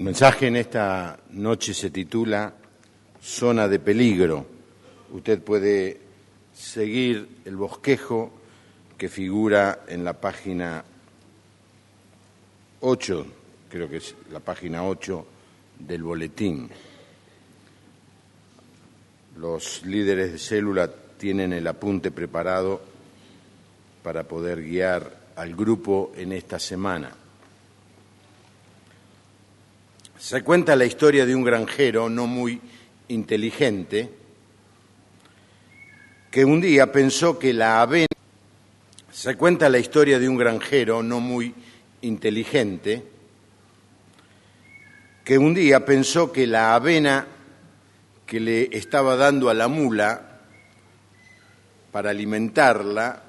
El mensaje en esta noche se titula Zona de Peligro. Usted puede seguir el bosquejo que figura en la página 8, creo que es la página 8 del boletín. Los líderes de célula tienen el apunte preparado para poder guiar al grupo en esta semana. Se cuenta la historia de un granjero no muy inteligente que un día pensó que la avena... Se cuenta la historia de un granjero no muy inteligente que un día pensó que la avena que le estaba dando a la mula para alimentarla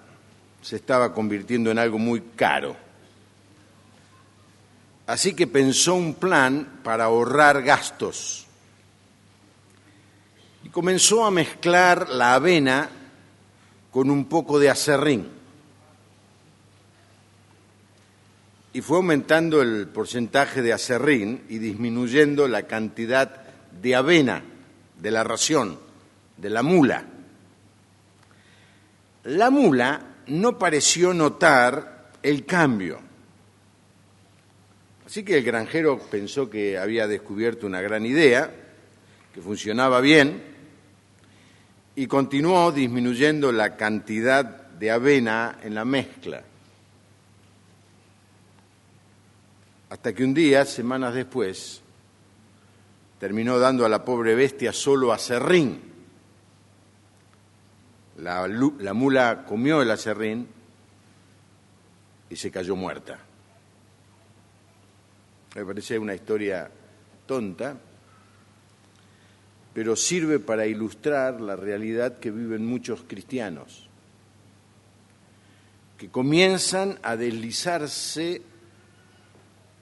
se estaba convirtiendo en algo muy caro. Así que pensó un plan para ahorrar gastos y comenzó a mezclar la avena con un poco de aserrín. Y fue aumentando el porcentaje de aserrín y disminuyendo la cantidad de avena de la ración de la mula. La mula no pareció notar el cambio. Así que el granjero pensó que había descubierto una gran idea, que funcionaba bien, y continuó disminuyendo la cantidad de avena en la mezcla. Hasta que un día, semanas después, terminó dando a la pobre bestia solo aserrín. La mula comió el aserrín y se cayó muerta. Me parece una historia tonta, pero sirve para ilustrar la realidad que viven muchos cristianos, que comienzan a deslizarse,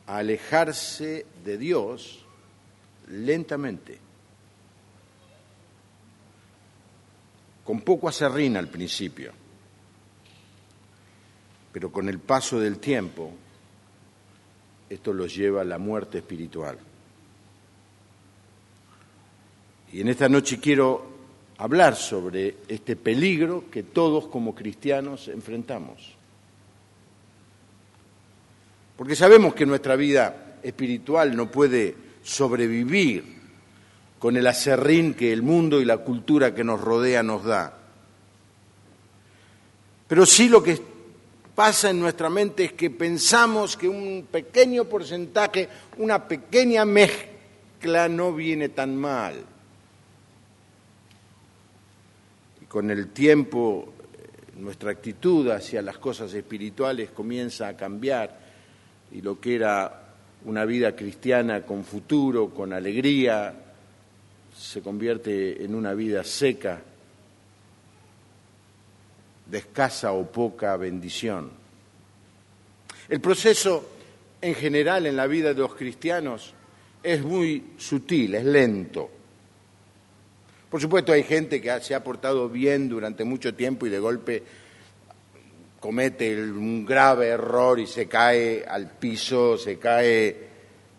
a alejarse de Dios lentamente, con poco aserrín al principio, pero con el paso del tiempo esto los lleva a la muerte espiritual. Y en esta noche quiero hablar sobre este peligro que todos como cristianos enfrentamos. Porque sabemos que nuestra vida espiritual no puede sobrevivir con el aserrín que el mundo y la cultura que nos rodea nos da. Pero sí lo que pasa en nuestra mente es que pensamos que un pequeño porcentaje, una pequeña mezcla no viene tan mal. Y con el tiempo nuestra actitud hacia las cosas espirituales comienza a cambiar y lo que era una vida cristiana con futuro, con alegría, se convierte en una vida seca, de escasa o poca bendición. El proceso en general en la vida de los cristianos es muy sutil, es lento. Por supuesto hay gente que se ha portado bien durante mucho tiempo y de golpe comete un grave error y se cae al piso, se cae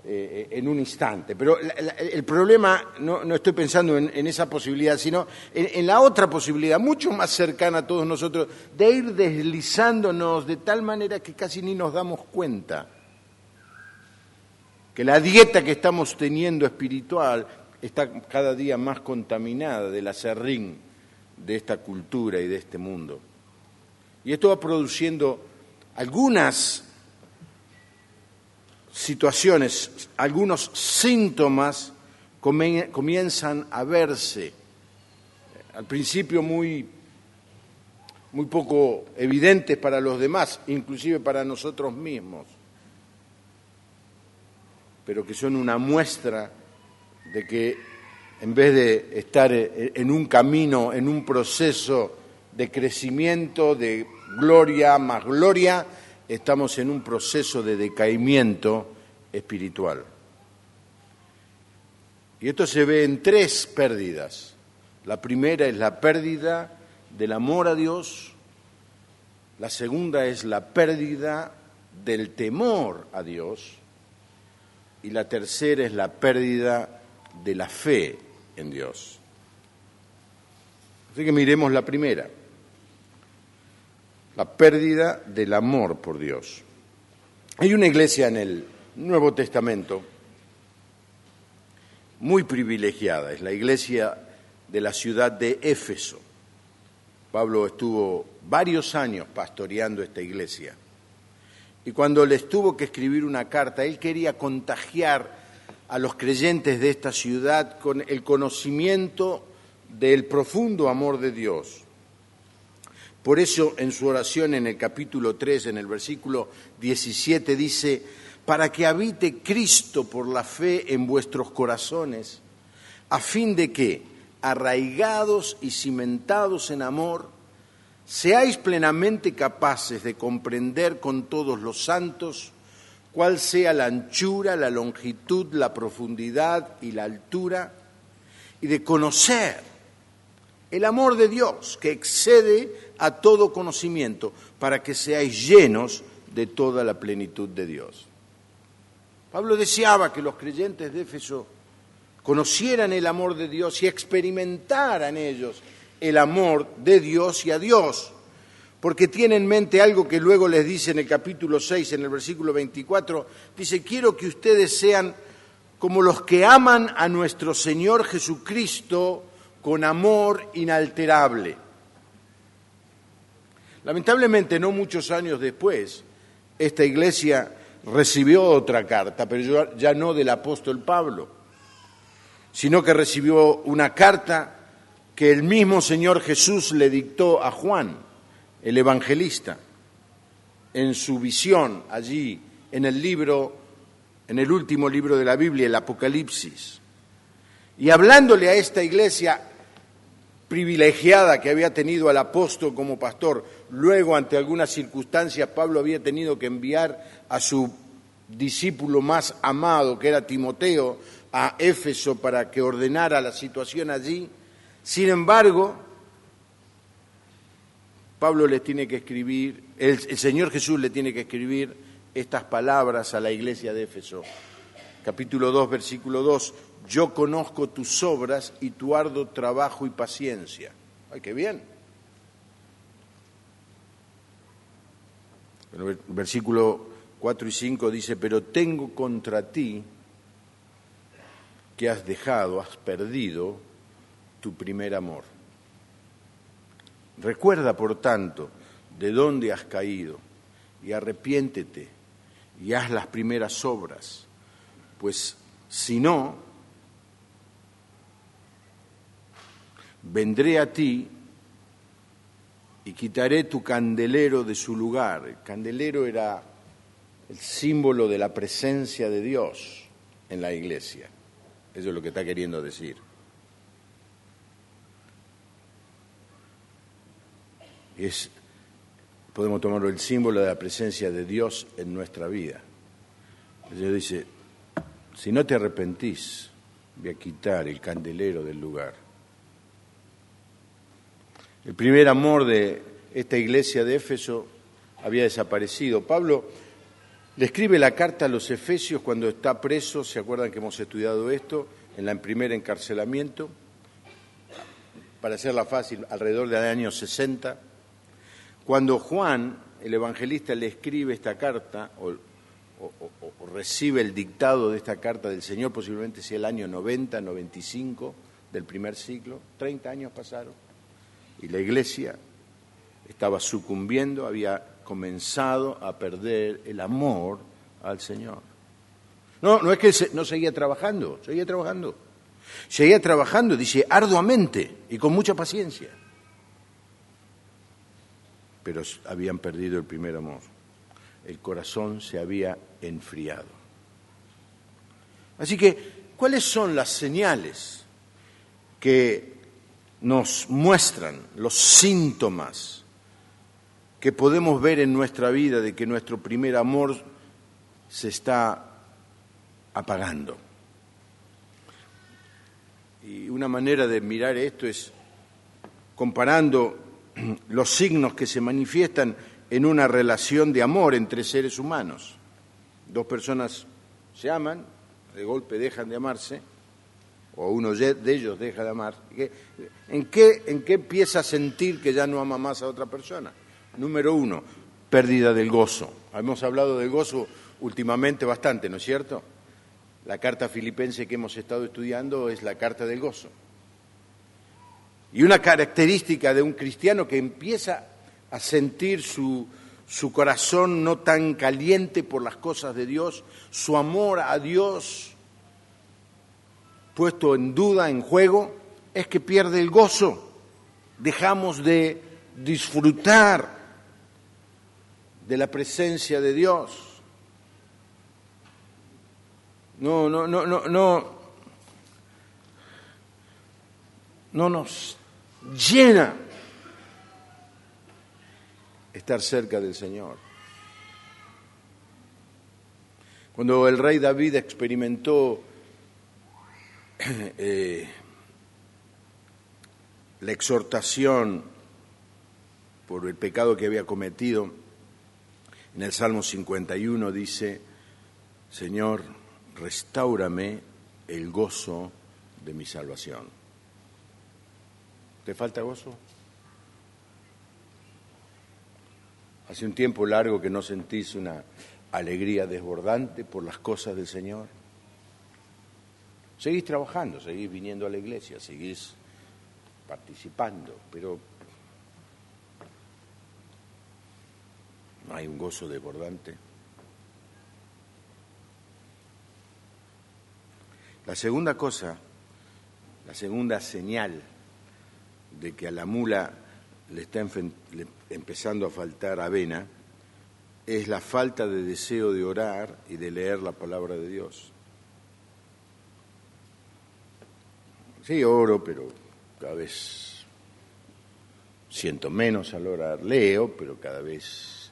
en un instante. Pero el problema, no estoy pensando en esa posibilidad, sino en la otra posibilidad, mucho más cercana a todos nosotros, de ir deslizándonos de tal manera que casi ni nos damos cuenta que la dieta que estamos teniendo espiritual está cada día más contaminada del aserrín de esta cultura y de este mundo. Y esto va produciendo algunas situaciones, algunos síntomas comienzan a verse, al principio muy poco evidentes para los demás, inclusive para nosotros mismos, pero que son una muestra de que en vez de estar en un camino, en un proceso de crecimiento, de gloria más gloria, estamos en un proceso de decaimiento espiritual. Y esto se ve en tres pérdidas. La primera es la pérdida del amor a Dios, la segunda es la pérdida del temor a Dios y la tercera es la pérdida de la fe en Dios. Así que miremos la primera, la pérdida del amor por Dios. Hay una iglesia en el Nuevo Testamento muy privilegiada, es la iglesia de la ciudad de Éfeso. Pablo estuvo varios años pastoreando esta iglesia y cuando les tuvo que escribir una carta, él quería contagiar a los creyentes de esta ciudad con el conocimiento del profundo amor de Dios. Por eso en su oración en el capítulo 3, en el versículo 17, dice: para que habite Cristo por la fe en vuestros corazones, a fin de que, arraigados y cimentados en amor, seáis plenamente capaces de comprender con todos los santos cuál sea la anchura, la longitud, la profundidad y la altura, y de conocer el amor de Dios que excede a todo conocimiento, para que seáis llenos de toda la plenitud de Dios. Pablo deseaba que los creyentes de Éfeso conocieran el amor de Dios y experimentaran ellos el amor de Dios y a Dios, porque tiene en mente algo que luego les dice en el capítulo 6, en el versículo 24, dice: quiero que ustedes sean como los que aman a nuestro Señor Jesucristo con amor inalterable. Lamentablemente, no muchos años después, esta iglesia recibió otra carta, pero ya no del apóstol Pablo, sino que recibió una carta que el mismo Señor Jesús le dictó a Juan, el evangelista, en su visión allí en el último libro de la Biblia, el Apocalipsis. Y hablándole a esta iglesia privilegiada que había tenido al apóstol como pastor, luego ante algunas circunstancias Pablo había tenido que enviar a su discípulo más amado, que era Timoteo, a Éfeso para que ordenara la situación allí. Sin embargo, Pablo les tiene que escribir, el Señor Jesús le tiene que escribir estas palabras a la iglesia de Éfeso. Capítulo 2, versículo 2: yo conozco tus obras y tu arduo trabajo y paciencia. ¡Ay, qué bien! El versículo 4 y 5 dice: pero tengo contra ti que has perdido tu primer amor. Recuerda, por tanto, de dónde has caído, y arrepiéntete, y haz las primeras obras, pues si no, vendré a ti y quitaré tu candelero de su lugar. El candelero era el símbolo de la presencia de Dios en la iglesia. Eso es lo que está queriendo decir. Podemos tomarlo el símbolo de la presencia de Dios en nuestra vida. El Señor dice: si no te arrepentís, voy a quitar el candelero del lugar. El primer amor de esta iglesia de Éfeso había desaparecido. Pablo le escribe la carta a los Efesios cuando está preso, ¿se acuerdan que hemos estudiado esto? En el primer encarcelamiento, para hacerla fácil, alrededor del año 60. Cuando Juan, el evangelista, le escribe esta carta, o recibe el dictado de esta carta del Señor, posiblemente sea el año 90, 95 del primer siglo, 30 años pasaron, y la iglesia estaba sucumbiendo, había comenzado a perder el amor al Señor. No es que no seguía trabajando, seguía trabajando, dice, arduamente y con mucha paciencia. Pero habían perdido el primer amor. El corazón se había enfriado. Así que, ¿cuáles son las señales que nos muestran los síntomas que podemos ver en nuestra vida de que nuestro primer amor se está apagando? Y una manera de mirar esto es comparando los signos que se manifiestan en una relación de amor entre seres humanos. Dos personas se aman, de golpe dejan de amarse, o uno de ellos deja de amar, ¿en qué empieza a sentir que ya no ama más a otra persona? Número 1, pérdida del gozo. Hemos hablado del gozo últimamente bastante, ¿no es cierto? La carta filipense que hemos estado estudiando es la carta del gozo. Y una característica de un cristiano que empieza a sentir su corazón no tan caliente por las cosas de Dios, su amor a Dios puesto en duda, en juego, es que pierde el gozo. Dejamos de disfrutar de la presencia de Dios. No nos llena estar cerca del Señor. Cuando el rey David experimentó la exhortación por el pecado que había cometido, en el Salmo 51 dice: Señor, restáurame el gozo de mi salvación. ¿Te falta gozo? ¿Hace un tiempo largo que no sentís una alegría desbordante por las cosas del Señor? Seguís trabajando, seguís viniendo a la iglesia, seguís participando, pero no hay un gozo desbordante. La segunda cosa, la segunda señal de que a la mula le está empezando a faltar avena, es la falta de deseo de orar y de leer la palabra de Dios. Sí, oro, pero cada vez siento menos al orar. Leo, pero cada vez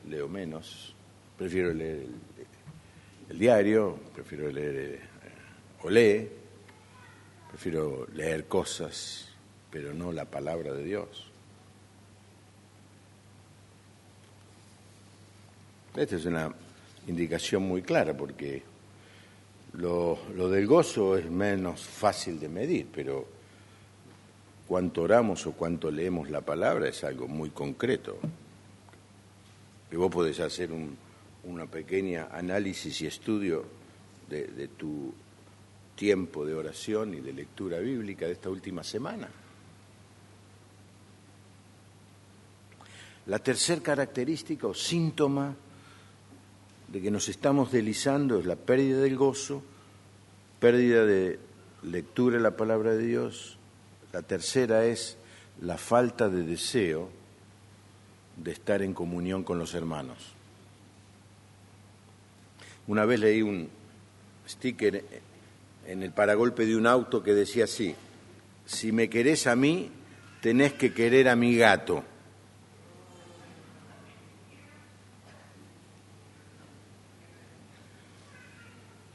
leo menos. Prefiero leer el diario, prefiero leer Olé, prefiero leer cosas, pero no la palabra de Dios. Esta es una indicación muy clara, porque lo del gozo es menos fácil de medir, pero cuánto oramos o cuánto leemos la palabra es algo muy concreto. Y vos podés hacer una pequeña análisis y estudio de tu tiempo de oración y de lectura bíblica de esta última semana. La tercera característica o síntoma de que nos estamos deslizando es la pérdida del gozo, pérdida de lectura de la palabra de Dios. La tercera es la falta de deseo de estar en comunión con los hermanos. Una vez leí un sticker en el paragolpe de un auto que decía así: si me querés a mí, tenés que querer a mi gato.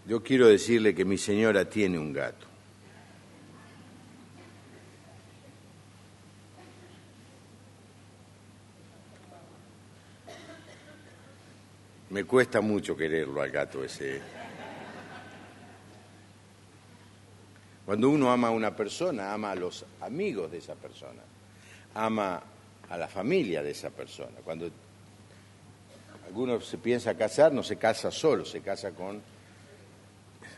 Yo quiero decirle que mi señora tiene un gato. Me cuesta mucho quererlo al gato ese. Cuando uno ama a una persona, ama a los amigos de esa persona, ama a la familia de esa persona. Cuando alguno se piensa casar, no se casa solo, se casa con,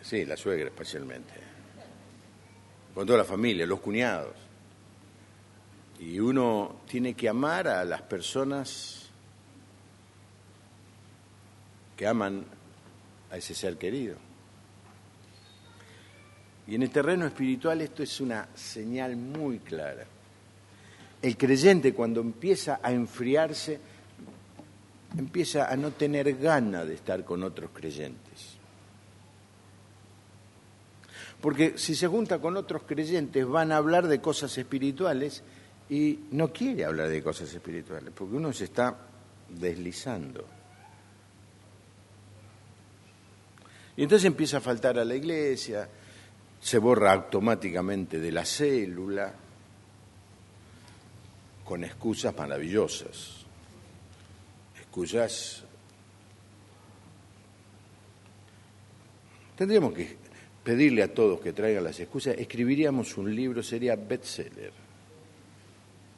sí, la suegra especialmente, con toda la familia, los cuñados. Y uno tiene que amar a las personas que aman a ese ser querido. Y en el terreno espiritual esto es una señal muy clara. El creyente, cuando empieza a enfriarse, empieza a no tener ganas de estar con otros creyentes. Porque si se junta con otros creyentes van a hablar de cosas espirituales y no quiere hablar de cosas espirituales, porque uno se está deslizando. Y entonces empieza a faltar a la iglesia, se borra automáticamente de la célula, con excusas maravillosas, excusas Tendríamos que pedirle a todos que traigan las excusas, escribiríamos un libro, sería bestseller.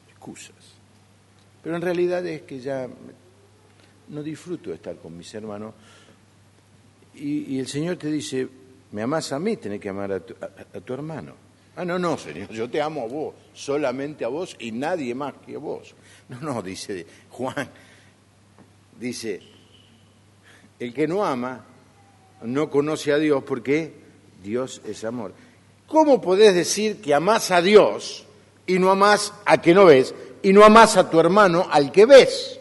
Excusas. Pero en realidad es que ya no disfruto de estar con mis hermanos y el Señor te dice, me amás a mí, tenés que amar a tu hermano. Ah, no, Señor, yo te amo a vos, solamente a vos y nadie más que a vos. No, dice Juan, dice, el que no ama no conoce a Dios porque Dios es amor. ¿Cómo podés decir que amás a Dios y no amás a que no ves y no amás a tu hermano al que ves?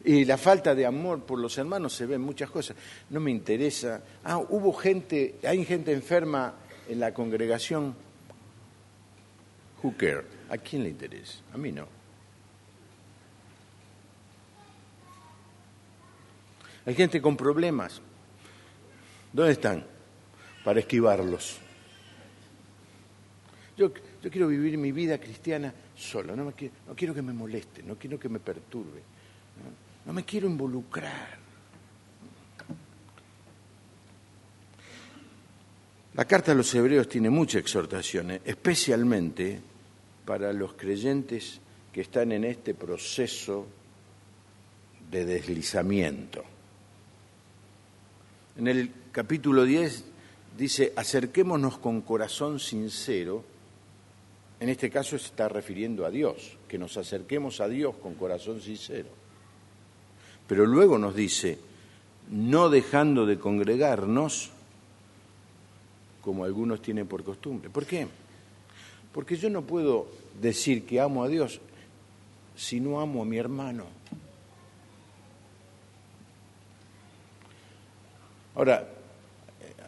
Y la falta de amor por los hermanos se ve en muchas cosas. No me interesa. Hay gente enferma en la congregación. Who cares? ¿A quién le interesa? A mí no. Hay gente con problemas. ¿Dónde están? Para esquivarlos. Yo quiero vivir mi vida cristiana solo. No quiero que me moleste, no quiero que me perturbe. No me quiero involucrar. La carta a los Hebreos tiene muchas exhortaciones, especialmente para los creyentes que están en este proceso de deslizamiento. En el capítulo 10 dice, acerquémonos con corazón sincero. En este caso se está refiriendo a Dios, que nos acerquemos a Dios con corazón sincero. Pero luego nos dice, no dejando de congregarnos, como algunos tienen por costumbre. ¿Por qué? Porque yo no puedo decir que amo a Dios si no amo a mi hermano. Ahora,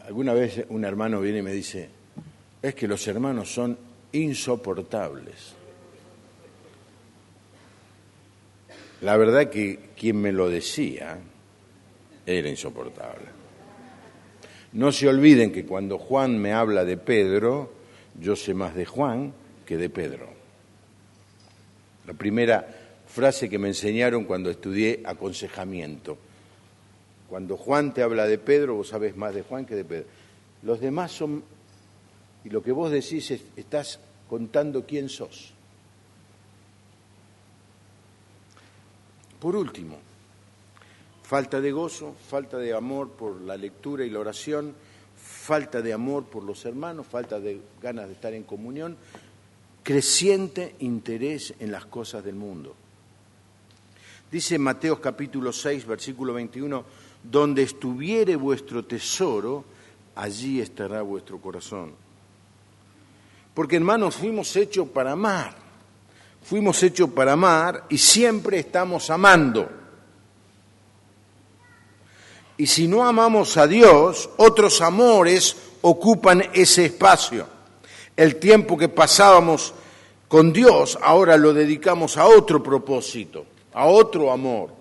alguna vez un hermano viene y me dice, es que los hermanos son insoportables. La verdad que quien me lo decía era insoportable. No se olviden que cuando Juan me habla de Pedro, yo sé más de Juan que de Pedro. La primera frase que me enseñaron cuando estudié aconsejamiento. Cuando Juan te habla de Pedro, vos sabés más de Juan que de Pedro. Los demás son, y lo que vos decís estás contando quién sos. Por último, falta de gozo, falta de amor por la lectura y la oración, falta de amor por los hermanos, falta de ganas de estar en comunión, creciente interés en las cosas del mundo. Dice Mateo capítulo 6, versículo 21, donde estuviere vuestro tesoro, allí estará vuestro corazón. Porque hermanos, fuimos hechos para amar. Fuimos hechos para amar y siempre estamos amando. Y si no amamos a Dios, otros amores ocupan ese espacio. El tiempo que pasábamos con Dios, ahora lo dedicamos a otro propósito, a otro amor.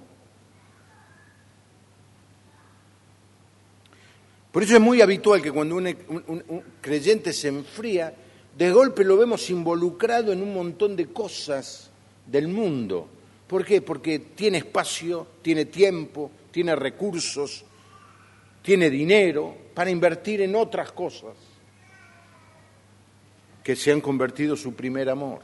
Por eso es muy habitual que cuando un creyente se enfría, de golpe lo vemos involucrado en un montón de cosas del mundo. ¿Por qué? Porque tiene espacio, tiene tiempo, tiene recursos, tiene dinero para invertir en otras cosas que se han convertido en su primer amor.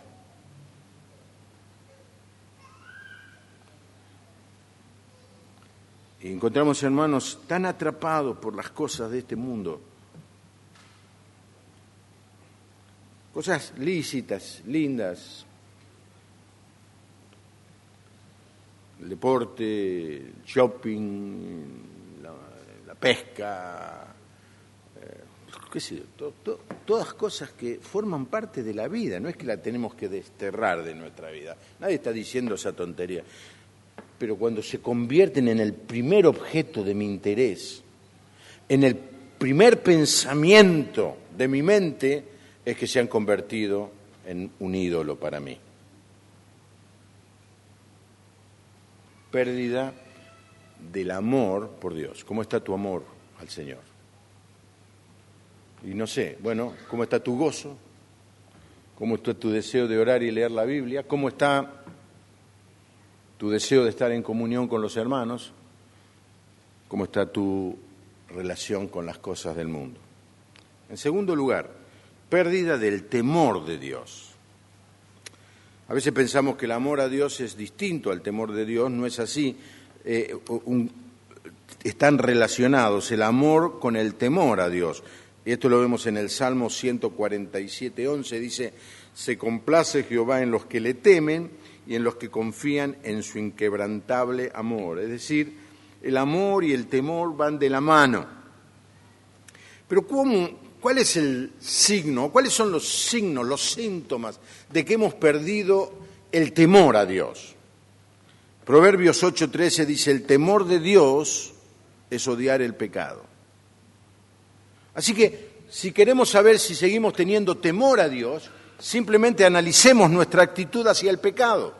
Y encontramos hermanos tan atrapados por las cosas de este mundo, cosas lícitas, lindas, el deporte, el shopping, la pesca, qué sé yo, todas cosas que forman parte de la vida, no es que la tenemos que desterrar de nuestra vida, nadie está diciendo esa tontería, pero cuando se convierten en el primer objeto de mi interés, en el primer pensamiento de mi mente, es que se han convertido en un ídolo para mí. Pérdida del amor por Dios. ¿Cómo está tu amor al Señor? Y no sé, bueno, ¿cómo está tu gozo? ¿Cómo está tu deseo de orar y leer la Biblia? ¿Cómo está tu deseo de estar en comunión con los hermanos? cómo está tu relación con las cosas del mundo. En segundo lugar, pérdida del temor de Dios. A veces pensamos que el amor a Dios es distinto al temor de Dios, no es así. Están relacionados el amor con el temor a Dios. Y esto lo vemos en el Salmo 147:11, dice: se complace Jehová en los que le temen y en los que confían en su inquebrantable amor. Es decir, el amor y el temor van de la mano. Pero ¿cuál es el signo? ¿Cuáles son los signos, los síntomas de que hemos perdido el temor a Dios? Proverbios 8:13 dice: el temor de Dios es odiar el pecado. Así que, si queremos saber si seguimos teniendo temor a Dios, simplemente analicemos nuestra actitud hacia el pecado.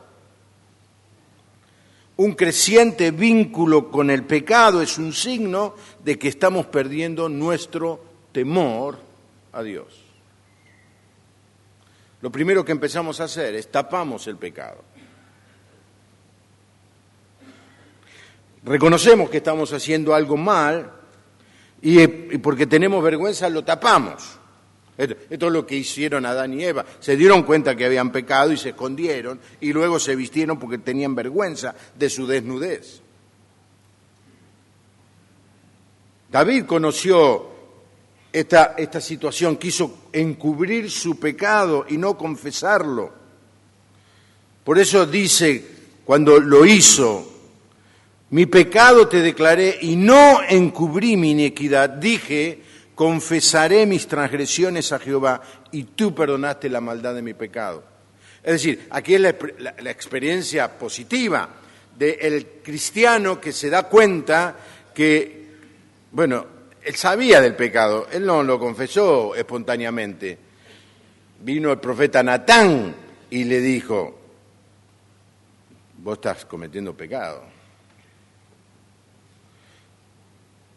Un creciente vínculo con el pecado es un signo de que estamos perdiendo nuestro temor a Dios. Lo primero que empezamos a hacer es tapamos el pecado. Reconocemos que estamos haciendo algo mal y porque tenemos vergüenza lo tapamos. Esto es lo que hicieron Adán y Eva. Se dieron cuenta que habían pecado y se escondieron y luego se vistieron porque tenían vergüenza de su desnudez. David conoció esta situación, quiso encubrir su pecado y no confesarlo. Por eso dice, cuando lo hizo: mi pecado te declaré y no encubrí mi iniquidad. Dije: confesaré mis transgresiones a Jehová y tú perdonaste la maldad de mi pecado. Es decir, aquí es la experiencia positiva del cristiano que se da cuenta que, bueno, él sabía del pecado, él no lo confesó espontáneamente. Vino el profeta Natán y le dijo: vos estás cometiendo pecado.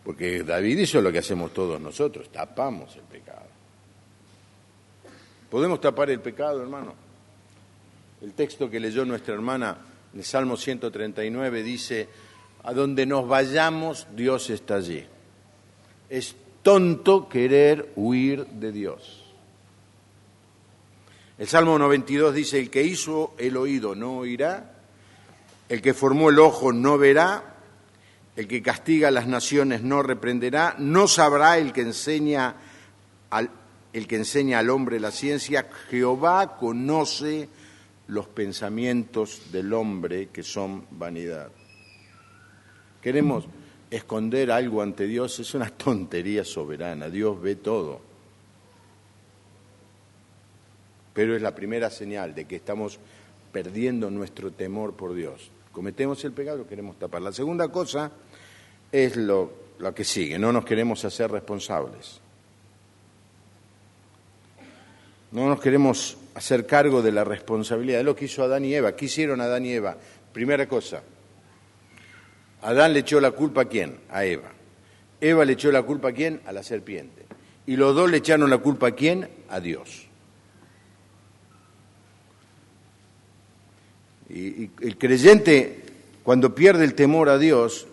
Porque David hizo lo que hacemos todos nosotros, tapamos el pecado. ¿Podemos tapar el pecado, hermano? El texto que leyó nuestra hermana, el Salmo 139, dice: a donde nos vayamos, Dios está allí. Es tonto querer huir de Dios. El Salmo 92 dice: el que hizo el oído no oirá, el que formó el ojo no verá, el que castiga a las naciones no reprenderá, no sabrá el que enseña al hombre la ciencia. Jehová conoce los pensamientos del hombre, que son vanidad. Queremos esconder algo ante Dios, es una tontería soberana. Dios ve todo. Pero es la primera señal de que estamos perdiendo nuestro temor por Dios. Cometemos el pecado, queremos tapar. La segunda cosa es lo que sigue: no nos queremos hacer responsables. No nos queremos hacer cargo de la responsabilidad. Es lo que hizo Adán y Eva. ¿Qué hicieron Adán y Eva? Primera cosa, Adán le echó la culpa ¿a quién? A Eva. Eva le echó la culpa ¿a quién? A la serpiente. Y los dos le echaron la culpa ¿a quién? A Dios. Y el creyente, cuando pierde el temor a Dios,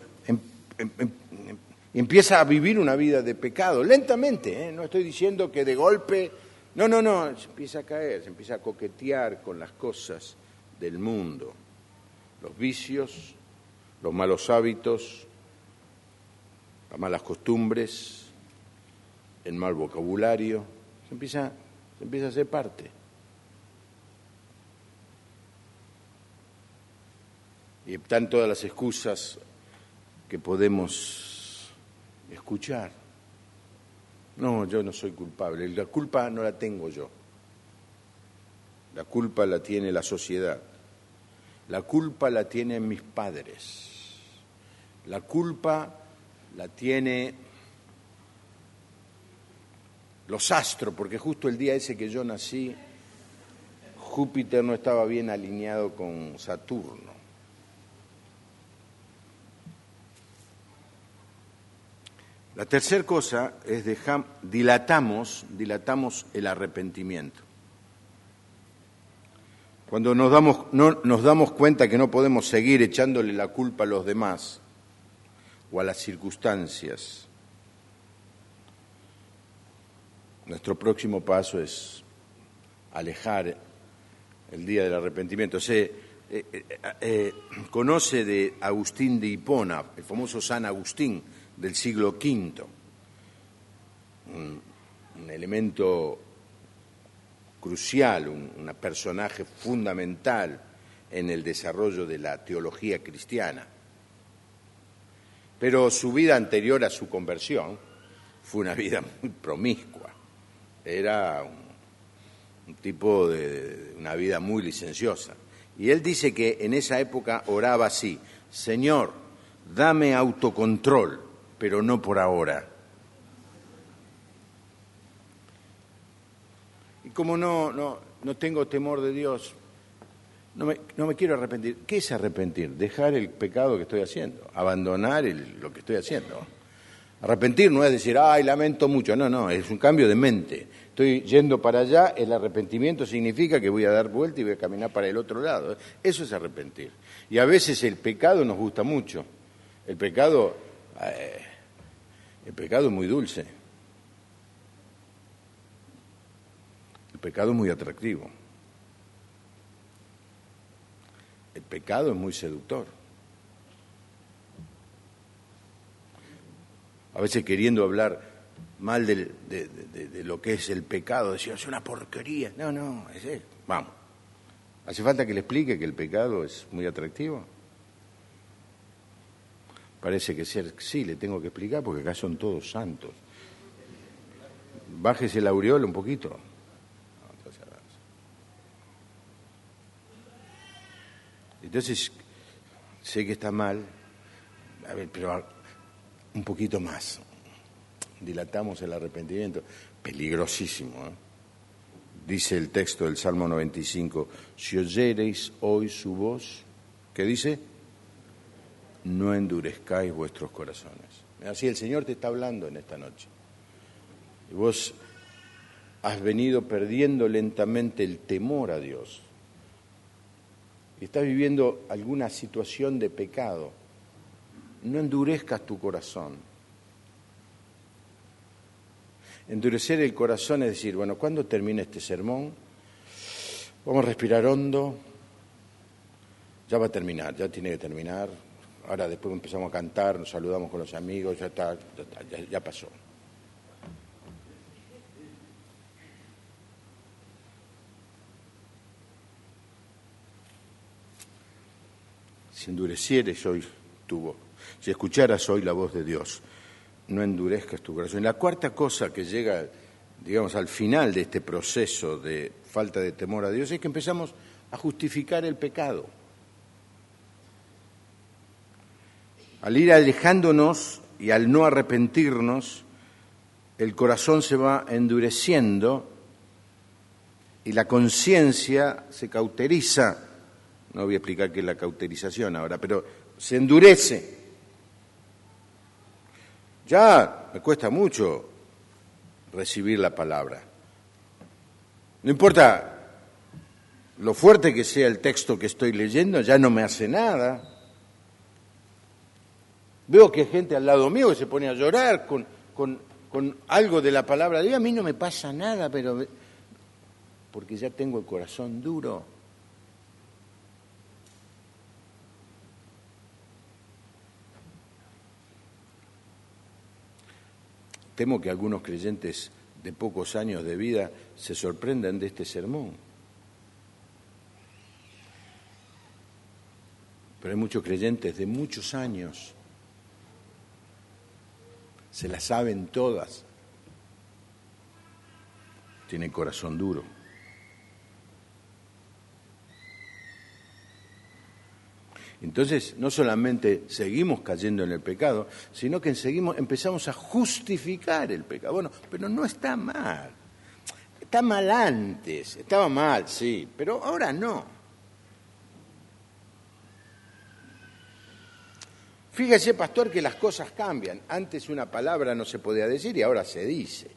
empieza a vivir una vida de pecado, lentamente, no estoy diciendo que de golpe, no, se empieza a caer, se empieza a coquetear con las cosas del mundo, los vicios, los malos hábitos, las malas costumbres, el mal vocabulario, se empieza a ser parte. Y están todas las excusas que podemos escuchar. No, yo no soy culpable. La culpa no la tengo yo. La culpa la tiene la sociedad. La culpa la tienen mis padres. La culpa la tiene los astros, porque justo el día ese que yo nací, Júpiter no estaba bien alineado con Saturno. La tercera cosa es dilatamos el arrepentimiento. Cuando nos damos cuenta que no podemos seguir echándole la culpa a los demás, o a las circunstancias. Nuestro próximo paso es alejar el día del arrepentimiento. Conoce de Agustín de Hipona, el famoso San Agustín del siglo V, un elemento crucial, un personaje fundamental en el desarrollo de la teología cristiana. Pero su vida anterior a su conversión fue una vida muy promiscua. Era un tipo de una vida muy licenciosa. Y él dice que en esa época oraba así: Señor, dame autocontrol, pero no por ahora. Y como no tengo temor de Dios, no me quiero arrepentir. ¿Qué es arrepentir? Dejar el pecado que estoy haciendo, abandonar lo que estoy haciendo. Arrepentir no es decir, ay, lamento mucho. No, es un cambio de mente. Estoy yendo para allá, el arrepentimiento significa que voy a dar vuelta y voy a caminar para el otro lado. Eso es arrepentir. Y a veces el pecado nos gusta mucho. El pecado es muy dulce. El pecado es muy atractivo. El pecado es muy seductor. A veces queriendo hablar mal de lo que es el pecado, decía, es una porquería. No, vamos. ¿Hace falta que le explique que el pecado es muy atractivo? Parece que sí, le tengo que explicar porque acá son todos santos. Bájese la aureola un poquito. Entonces, sé que está mal, a ver, pero un poquito más. Dilatamos el arrepentimiento. Peligrosísimo, ¿eh? Dice el texto del Salmo 95, si oyereis hoy su voz, ¿qué dice? No endurezcáis vuestros corazones. Así el Señor te está hablando en esta noche. Y vos has venido perdiendo lentamente el temor a Dios. Y estás viviendo alguna situación de pecado. No endurezcas tu corazón. Endurecer el corazón es decir, bueno, ¿cuándo termine este sermón? Vamos a respirar hondo. Ya va a terminar, ya tiene que terminar. Ahora después empezamos a cantar, nos saludamos con los amigos, ya pasó. Si endurecieres hoy tu voz, si escucharas hoy la voz de Dios, no endurezcas tu corazón. Y la cuarta cosa que llega, digamos, al final de este proceso de falta de temor a Dios es que empezamos a justificar el pecado. Al ir alejándonos y al no arrepentirnos, el corazón se va endureciendo y la conciencia se cauteriza. No voy a explicar qué es la cauterización ahora, pero se endurece. Ya me cuesta mucho recibir la palabra. No importa lo fuerte que sea el texto que estoy leyendo, ya no me hace nada. Veo que hay gente al lado mío que se pone a llorar con algo de la palabra de Dios. A mí no me pasa nada, pero porque ya tengo el corazón duro. Temo que algunos creyentes de pocos años de vida se sorprendan de este sermón. Pero hay muchos creyentes de muchos años. Se las saben todas. Tienen corazón duro. Entonces, no solamente seguimos cayendo en el pecado, sino que empezamos a justificar el pecado. Bueno, pero no está mal. Está mal antes. Estaba mal, sí, pero ahora no. Fíjese, pastor, que las cosas cambian. Antes una palabra no se podía decir y ahora se dice.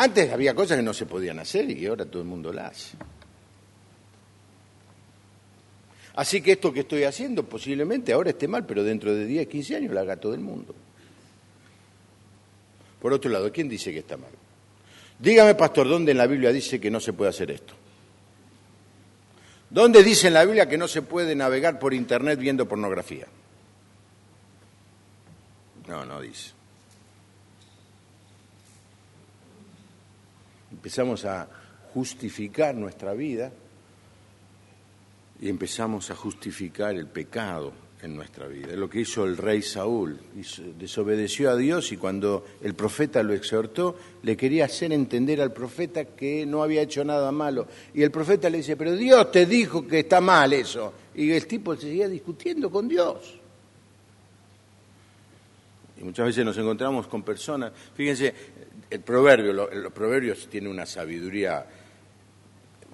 Antes había cosas que no se podían hacer y ahora todo el mundo las hace. Así que esto que estoy haciendo posiblemente ahora esté mal, pero dentro de 10, 15 años lo haga todo el mundo. Por otro lado, ¿quién dice que está mal? Dígame, pastor, ¿dónde en la Biblia dice que no se puede hacer esto? ¿Dónde dice en la Biblia que no se puede navegar por internet viendo pornografía? No dice. Empezamos a justificar nuestra vida y empezamos a justificar el pecado en nuestra vida. Es lo que hizo el rey Saúl. Desobedeció a Dios y cuando el profeta lo exhortó, le quería hacer entender al profeta que no había hecho nada malo. Y el profeta le dice, pero Dios te dijo que está mal eso. Y el tipo seguía discutiendo con Dios. Y muchas veces nos encontramos con personas, fíjense, los proverbios tienen una sabiduría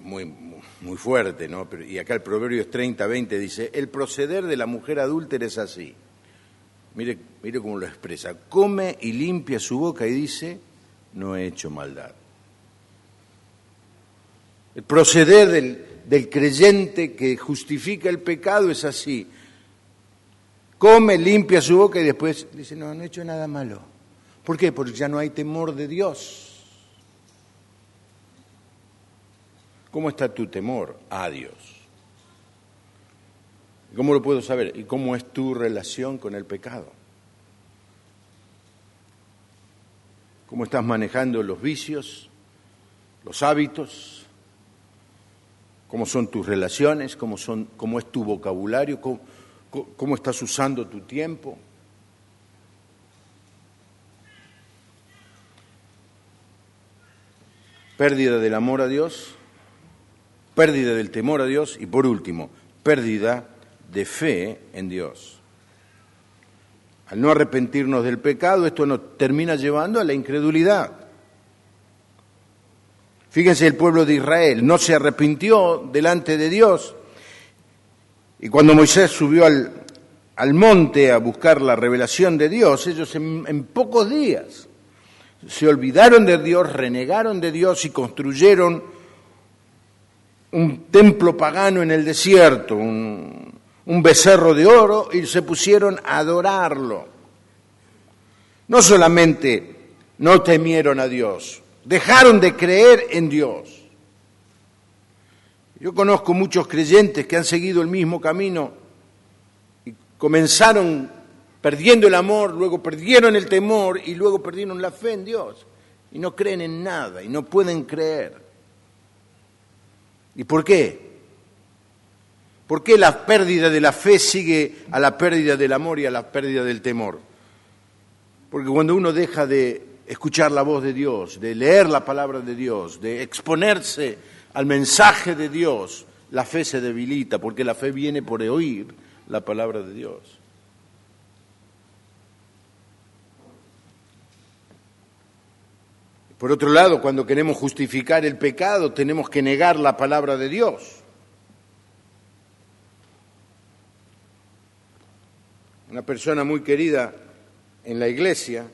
muy fuerte, ¿no? Y acá el proverbio es 30:20, dice, el proceder de la mujer adúltera es así. Mire cómo lo expresa. Come y limpia su boca y dice, no he hecho maldad. El proceder del creyente que justifica el pecado es así. Come, limpia su boca y después dice, no he hecho nada malo. ¿Por qué? Porque ya no hay temor de Dios. ¿Cómo está tu temor a Dios? ¿Cómo lo puedo saber? ¿Y cómo es tu relación con el pecado? ¿Cómo estás manejando los vicios, los hábitos? ¿Cómo son tus relaciones? ¿Cómo es tu vocabulario? ¿Cómo estás usando tu tiempo? Pérdida del amor a Dios, pérdida del temor a Dios y, por último, pérdida de fe en Dios. Al no arrepentirnos del pecado, esto nos termina llevando a la incredulidad. Fíjense, el pueblo de Israel no se arrepintió delante de Dios. Y cuando Moisés subió al monte a buscar la revelación de Dios, ellos en pocos días se olvidaron de Dios, renegaron de Dios y construyeron un templo pagano en el desierto, un becerro de oro, y se pusieron a adorarlo. No solamente no temieron a Dios, dejaron de creer en Dios. Yo conozco muchos creyentes que han seguido el mismo camino y comenzaron perdiendo el amor, luego perdieron el temor y luego perdieron la fe en Dios. Y no creen en nada y no pueden creer. ¿Y por qué? ¿Por qué la pérdida de la fe sigue a la pérdida del amor y a la pérdida del temor? Porque cuando uno deja de escuchar la voz de Dios, de leer la palabra de Dios, de exponerse al mensaje de Dios, la fe se debilita, porque la fe viene por oír la palabra de Dios. Por otro lado, cuando queremos justificar el pecado, tenemos que negar la palabra de Dios. Una persona muy querida en la iglesia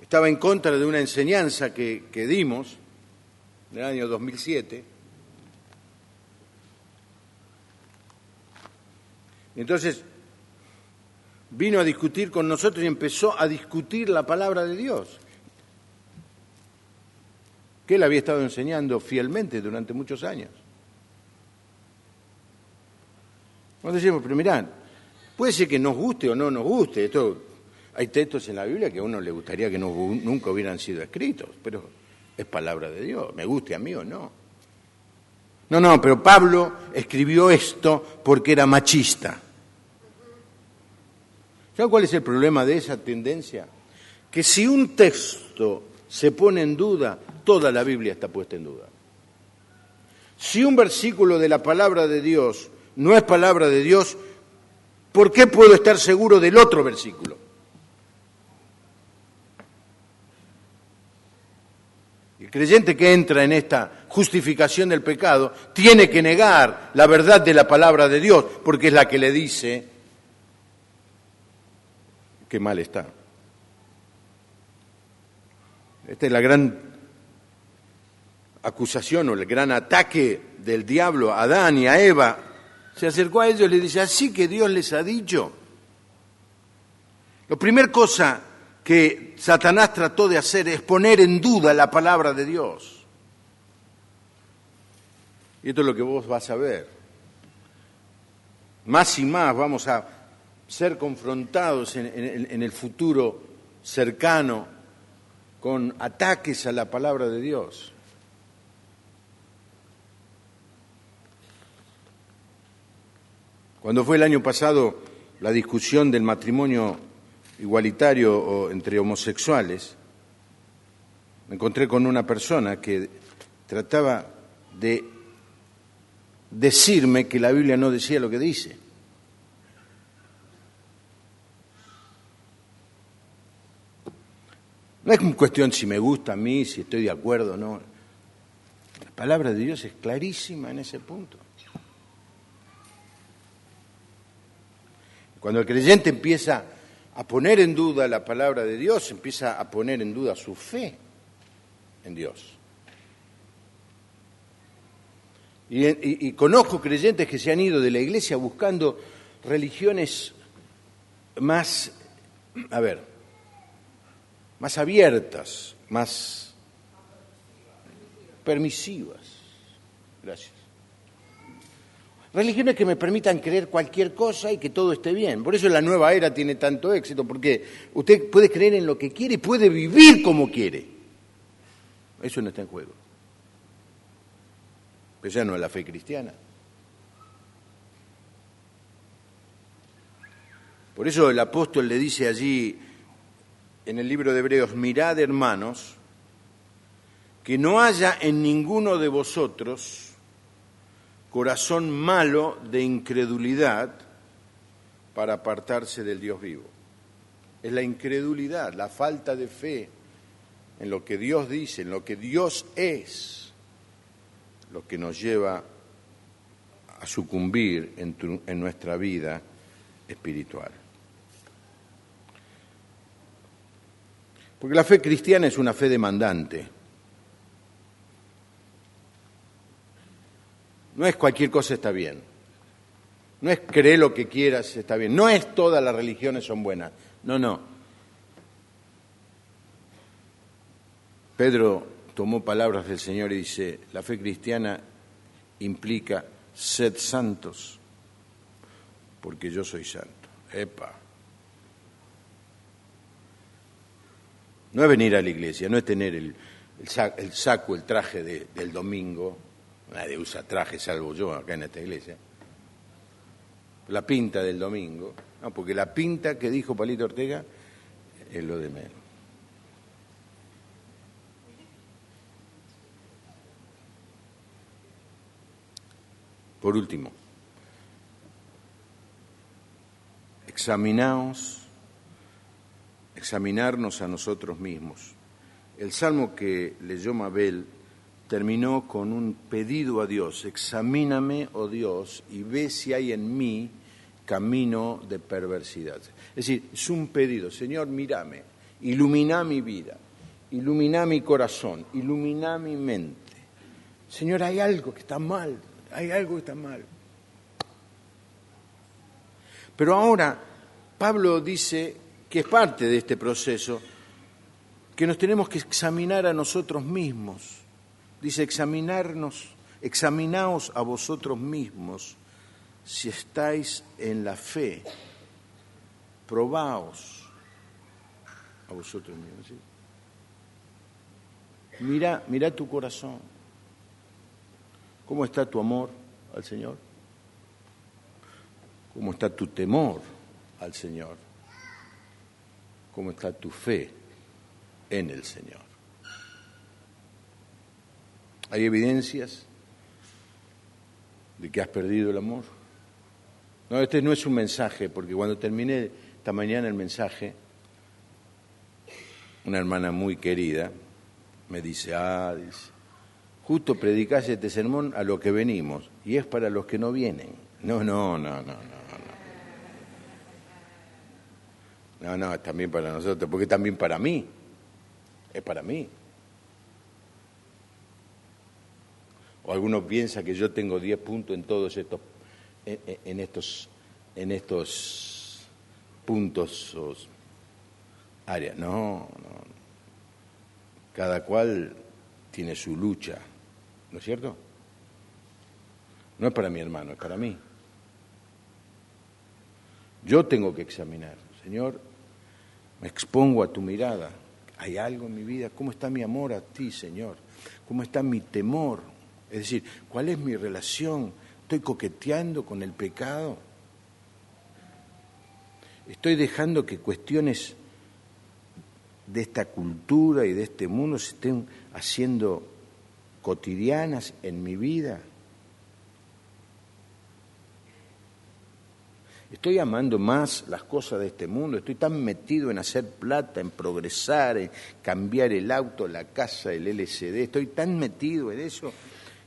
estaba en contra de una enseñanza que dimos en el año 2007. Entonces vino a discutir con nosotros y empezó a discutir la palabra de Dios, que él había estado enseñando fielmente durante muchos años. Nosotros decimos, pero mirá, puede ser que nos guste o no nos guste. Hay textos en la Biblia que a uno le gustaría que nunca hubieran sido escritos, pero es palabra de Dios, me guste a mí o no. No, pero Pablo escribió esto porque era machista. ¿Saben cuál es el problema de esa tendencia? Que si un texto se pone en duda, toda la Biblia está puesta en duda. Si un versículo de la palabra de Dios no es palabra de Dios, ¿por qué puedo estar seguro del otro versículo? El creyente que entra en esta justificación del pecado tiene que negar la verdad de la palabra de Dios, porque es la que le dice que mal está. Esta es la gran acusación o el gran ataque del diablo a Adán y a Eva. Se acercó a ellos y les dice, ¿así que Dios les ha dicho? La primera cosa que Satanás trató de hacer es poner en duda la palabra de Dios. Y esto es lo que vos vas a ver. Más y más vamos a ser confrontados en el futuro cercano con ataques a la palabra de Dios. Cuando fue el año pasado la discusión del matrimonio igualitario entre homosexuales, me encontré con una persona que trataba de decirme que la Biblia no decía lo que dice. No es cuestión si me gusta a mí, si estoy de acuerdo o no. La palabra de Dios es clarísima en ese punto. Cuando el creyente empieza a poner en duda la palabra de Dios, empieza a poner en duda su fe en Dios. Y conozco creyentes que se han ido de la iglesia buscando religiones más abiertas, más permisivas. Gracias. Religiones que me permitan creer cualquier cosa y que todo esté bien. Por eso la nueva era tiene tanto éxito, porque usted puede creer en lo que quiere y puede vivir como quiere. Eso no está en juego. Pero ya no es la fe cristiana. Por eso el apóstol le dice allí en el libro de Hebreos, mirad, hermanos, que no haya en ninguno de vosotros corazón malo de incredulidad para apartarse del Dios vivo. Es la incredulidad, la falta de fe en lo que Dios dice, en lo que Dios es, lo que nos lleva a sucumbir en nuestra vida espiritual. Porque la fe cristiana es una fe demandante. No es cualquier cosa está bien. No es creer lo que quieras está bien. No es todas las religiones son buenas. No. Pedro tomó palabras del Señor y dice, la fe cristiana implica sed santos, porque yo soy santo. ¡Epa! No es venir a la iglesia, no es tener el saco, el traje del domingo. Nadie usa traje salvo yo acá en esta iglesia. La pinta del domingo. No, porque la pinta que dijo Palito Ortega es lo de menos. Por último, examinarnos a nosotros mismos. El salmo que leyó Mabel terminó con un pedido a Dios, examíname, oh Dios, y ve si hay en mí camino de perversidad. Es decir, es un pedido, Señor, mírame, ilumina mi vida, ilumina mi corazón, ilumina mi mente. Señor, hay algo que está mal, hay algo que está mal. Pero ahora Pablo dice que es parte de este proceso, que nos tenemos que examinar a nosotros mismos. Dice, examinaos a vosotros mismos si estáis en la fe, probaos a vosotros mismos. ¿Sí? Mira tu corazón. ¿Cómo está tu amor al Señor? ¿Cómo está tu temor al Señor? ¿Cómo está tu fe en el Señor? ¿Hay evidencias de que has perdido el amor? No, este no es un mensaje, porque cuando terminé esta mañana el mensaje, una hermana muy querida me dice, dice, justo predicás este sermón a lo que venimos, y es para los que no vienen. No, es también para nosotros, porque es también para mí, es para mí. O alguno piensa que yo tengo 10 puntos en todos estos puntos o áreas. No. Cada cual tiene su lucha, ¿no es cierto? No es para mi hermano, es para mí. Yo tengo que examinar. Señor, me expongo a tu mirada. ¿Hay algo en mi vida? ¿Cómo está mi amor a ti, Señor? ¿Cómo está mi temor? Es decir, ¿cuál es mi relación? ¿Estoy coqueteando con el pecado? ¿Estoy dejando que cuestiones de esta cultura y de este mundo se estén haciendo cotidianas en mi vida? Estoy amando más las cosas de este mundo, estoy tan metido en hacer plata, en progresar, en cambiar el auto, la casa, el LCD, estoy tan metido en eso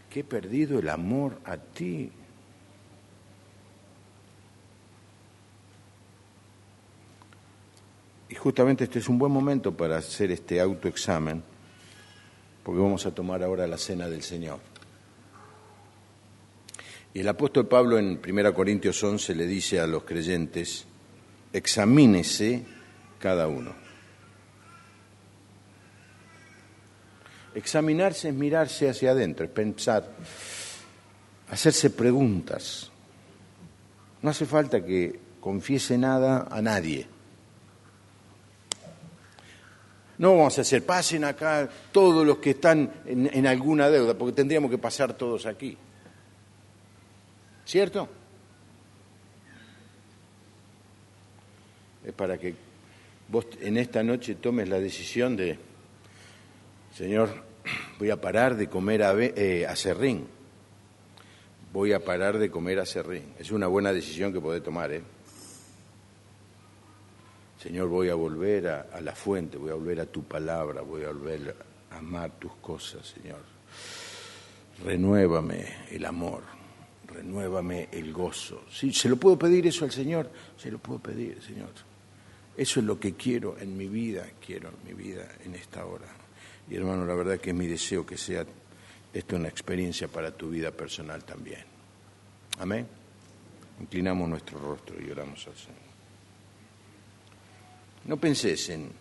que he perdido el amor a ti. Y justamente este es un buen momento para hacer este autoexamen, porque vamos a tomar ahora la cena del Señor. Y el apóstol Pablo en 1 Corintios 11 le dice a los creyentes, examínese cada uno. Examinarse es mirarse hacia adentro, es pensar, hacerse preguntas. No hace falta que confiese nada a nadie. No vamos a hacer, pasen acá todos los que están en alguna deuda, porque tendríamos que pasar todos aquí. ¿Cierto? Es para que vos en esta noche tomes la decisión de, Señor, voy a parar de comer aserrín. Voy a parar de comer aserrín. Es una buena decisión que podés tomar, ¿eh? Señor, voy a volver a la fuente, voy a volver a tu palabra, voy a volver a amar tus cosas, Señor. Renuévame el amor. Renuévame el gozo. ¿Sí? ¿Se lo puedo pedir eso al Señor? Se lo puedo pedir, Señor. Eso es lo que quiero en mi vida en esta hora. Y hermano, la verdad que es mi deseo que sea esto una experiencia para tu vida personal también. Amén. Inclinamos nuestro rostro y oramos al Señor. No pensés en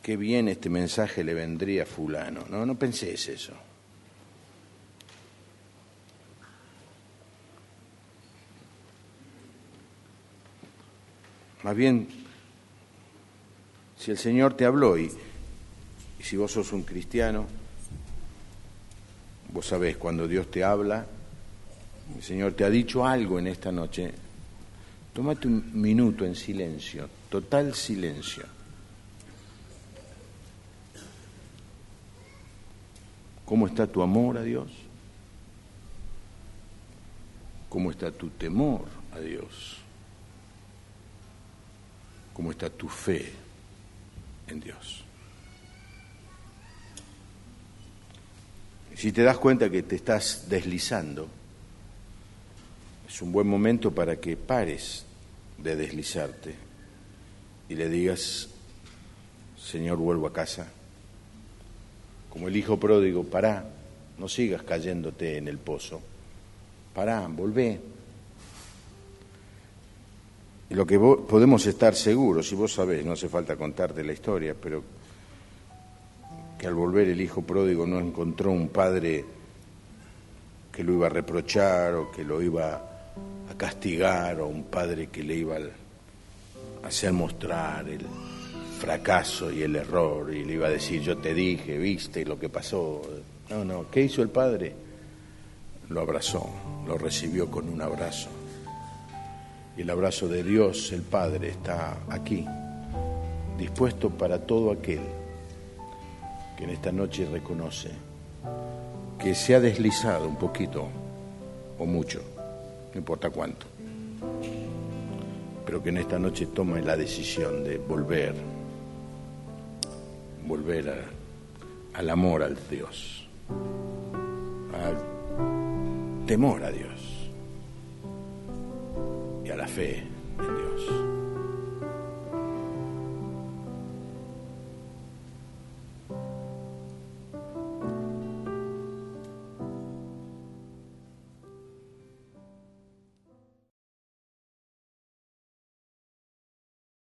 qué bien este mensaje le vendría a fulano. No pensés eso. Más bien, si el Señor te habló y si vos sos un cristiano, vos sabés cuando Dios te habla, el Señor te ha dicho algo en esta noche, tómate un minuto en silencio, total silencio. ¿Cómo está tu amor a Dios? ¿Cómo está tu temor a Dios? ¿Cómo está tu fe en Dios? Si te das cuenta que te estás deslizando, es un buen momento para que pares de deslizarte y le digas, Señor, vuelvo a casa. Como el hijo pródigo, pará, no sigas cayéndote en el pozo. Pará, volvé. Y lo que podemos estar seguros, si vos sabés, no hace falta contarte la historia, pero que al volver el hijo pródigo no encontró un padre que lo iba a reprochar o que lo iba a castigar, o un padre que le iba a hacer mostrar el fracaso y el error y le iba a decir, yo te dije, viste lo que pasó. No, ¿qué hizo el padre? Lo abrazó, lo recibió con un abrazo. Y el abrazo de Dios, el Padre, está aquí, dispuesto para todo aquel que en esta noche reconoce que se ha deslizado un poquito o mucho, no importa cuánto, pero que en esta noche tome la decisión de volver al amor al Dios, al temor a Dios y a la fe en Dios.